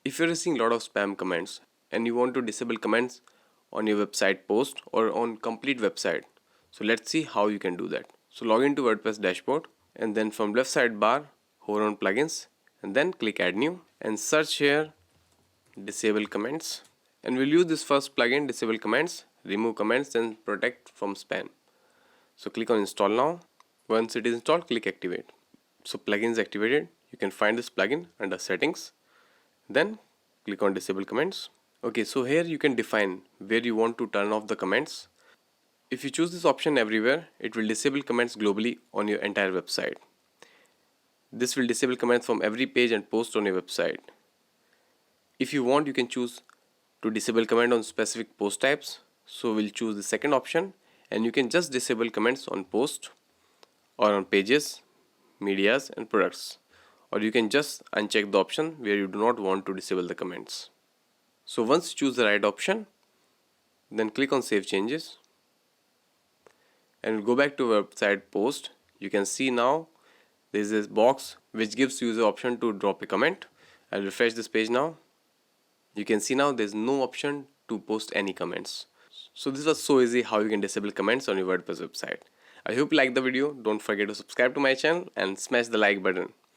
If you're receiving a lot of spam comments and you want to disable comments on your website post or on complete website, so let's see how you can do that. So log into WordPress dashboard and then from left side bar hover on plugins and then click add new and search here disable comments, and we'll use this first plugin, disable comments, remove comments and protect from spam. So click on install now. Once it is installed, click activate. So plugin is activated. You can find this plugin under settings, then click on disable comments. Okay, so here you can define where you want to turn off the comments. If you choose this option everywhere, it will disable comments globally on your entire website. This will disable comments from every page and post on your website. If you want, you can choose to disable comment on specific post types. So we'll choose the second option and you can just disable comments on post or on pages, medias and products. Or you can just uncheck the option where you do not want to disable the comments. So once you choose the right option, then click on save changes and go back to website post. You can see now there is this box which gives you the option to drop a comment. I'll refresh this page now. You can see now there's no option to post any comments. So this was so easy how you can disable comments on your WordPress website. I hope you liked the video. Don't forget to subscribe to my channel and smash the like button.